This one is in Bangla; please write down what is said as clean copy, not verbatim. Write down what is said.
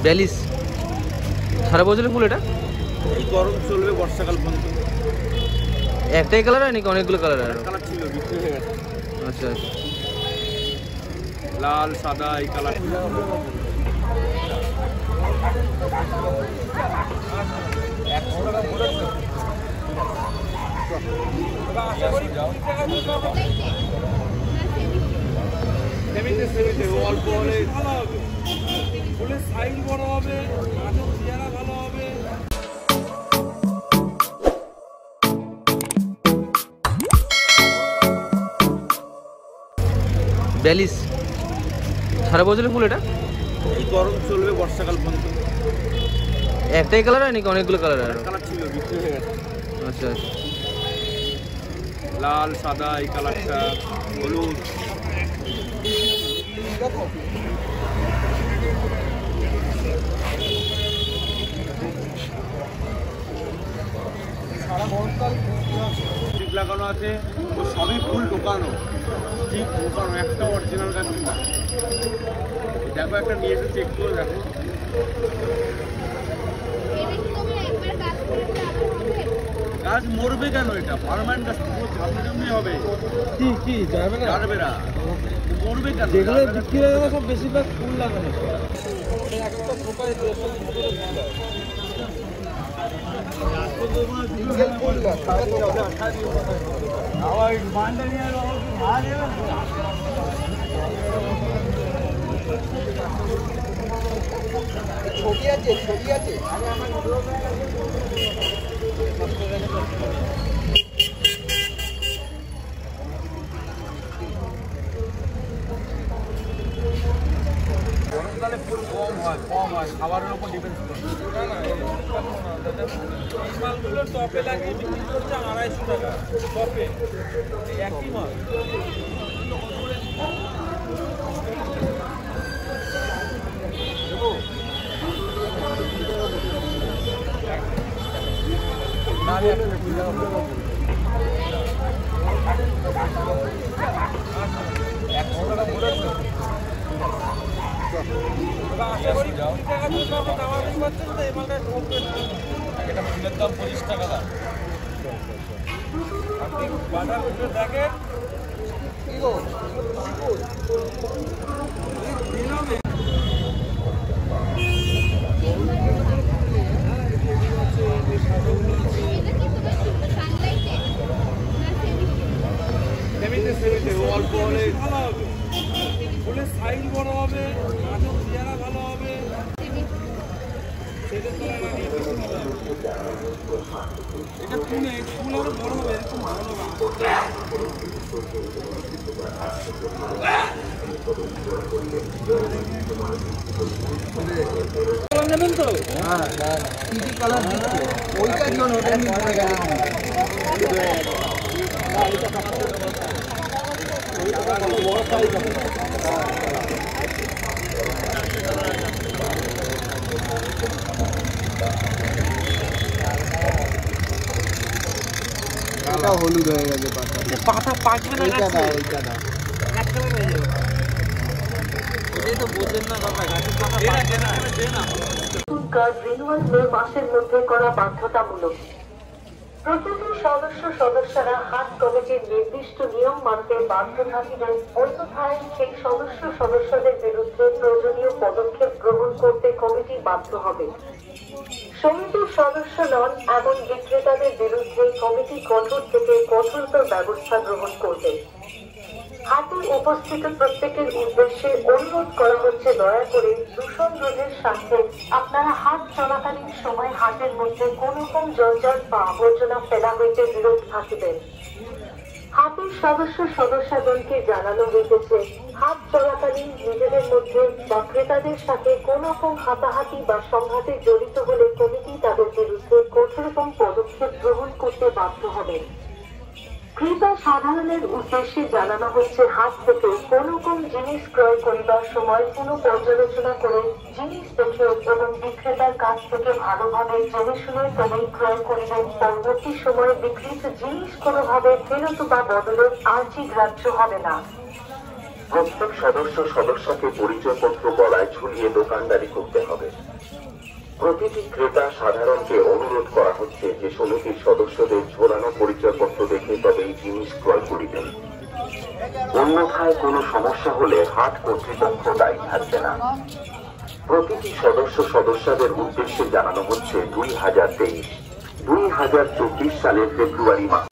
42 সারা বছরের ফুল এটা? এই গরম চলবে বর্ষাকাল পর্যন্ত। একটাই কালার হয় নাকি অনেকগুলো কালার হয়? কালার ছিল, বিক্রি হয়ে গেছে। আচ্ছা আচ্ছা, লাল সাদা এই কালার। অল্প হলে ভালো হবে, ফুলের সাইজ বড় হবে, গাছের চেহারা ভালো হবে। 42 সারা বছরের ফুল এটা? এই গরম চলবে বর্ষাকাল পর্যন্ত। একটাই কালার হয় নাকি অনেকগুলো কালার হয়? কালার ছিল, বিক্রি হয়ে গেছে। আচ্ছা আচ্ছা, লাল সাদা এই কালারটা, হলুদ। ঠিক লাগানো আছে, ও সবই ফুল ঢোকানো, ঠিক ঢোকানো, একটা অরিজিনাল গাছ না। দেখো একটা নিয়ে এসে চেক করে দেখো। গাছ মরবে কেন? এটা পার্মানেন্ট গাছ, সামনে হবে। কি যাবে না? যাবে না, মরবে কেন? যেগুলো বিক্রি হয়ে গেলে সব বেশিরভাগ ফুল লাগানো। একটা ঢোকায় ছবি আছে, ছবি আছে। গরমকালে ফুল কম হয়, খাবারের উপর ডিপেন্ড করে। এই মালগুলো টপে লাগিয়ে বিক্রি করছে 250 টাকা টপে, একই মাল। এটা ফুলের দাম 25 টাকা দাম। আপনি বাজার করে দেখেন অল্প হলে ভালো হবে, ফুলের সাইজ বড় হবে, গাছের চেহারা ভালো হবে। এটা পুনে ফুল আরো বড় হবে, এরকম ভালো হবে। নেবেন তো? হ্যাঁ, কি কি কালার দিচ্ছে ওইটার জন্য ওটা আমি মনে গেল। বড় সাইজ হবে। এটা হলুদ হয়ে গেছে পাতা, পাতা পাকবে না, ওইটা দাও, ওইটা দাও। এক কালার হয়ে যাবে। এটাই তো বললেন না কথা, গাছের পাতা পাকবে না। কার্ড রিনিউয়াল মে মাসের মধ্যে করা বাধ্যতামূলক। প্রতিটি সদস্যরা হাত কমিটির নির্দিষ্ট নিয়ম মানতে বাধ্য থাকিবেন, অন্যথায় সেই সদস্যদের বিরুদ্ধে প্রয়োজনীয় পদক্ষেপ গ্রহণ করতে কমিটি বাধ্য হবে। সমিতির সদস্য নন এমন বিক্রেতাদের বিরুদ্ধে কমিটি কঠোর থেকে কঠোরতর ব্যবস্থা গ্রহণ করবে। হাতে উপস্থিত প্রত্যেকের উদ্দেশ্যে অনুরোধ করা হচ্ছে, দয়া করে দূষণ রোধের স্বার্থে আপনারা হাট চলাকালীন সময় হাটের মধ্যে কোন রকম জঞ্জাট বা আবর্জনা ফেলা হইতে বিরত থাকিবেন। হাটের সদস্যগণকে জানানো হইতেছে, হাট চলাকালীন নিজেদের মধ্যে বা ক্রেতাদের সাথে কোন রকম হাতাহাতি বা সংঘাতে জড়িত হলে কমিটি তাদের বিরুদ্ধে কঠোরতম পদক্ষেপ গ্রহণ করতে বাধ্য হবে। ক্রেতা সাধারণের উদ্দেশ্যে জানানো হচ্ছে, হাট থেকে কোন কোন জিনিস ক্রয় করিবার সময় কোনো পর্যালোচনা করে জিনিস দেখে এবং বিক্রেতার কাছ থেকে ভালোভাবে জেনে শুনে তবেই ক্রয় করিবেন। পরবর্তী সময়ে বিক্রিত জিনিস কোনোভাবে ফেরত বা বদলে আর্জি গ্রাহ্য হবে না। প্রত্যেক সদস্যকে পরিচয়পত্র গলায় ঝুলিয়ে দোকানদারি করতে হবে। প্রতিটি ক্রেতা সাধারণকে অনুরোধ করা হচ্ছে যে সমিতির সদস্যদের ঝোলানো পরিচয়পত্র দেখে তবেই জিনিস ক্রয় করিবেন। অন্যথায় কোনো সমস্যা হলে হাট কর্তৃপক্ষ দায়ী থাকবে না। প্রতিটি সদস্যদের উদ্দেশ্যে জানানো হচ্ছে 2023-2024 সালের ফেব্রুয়ারি মাস।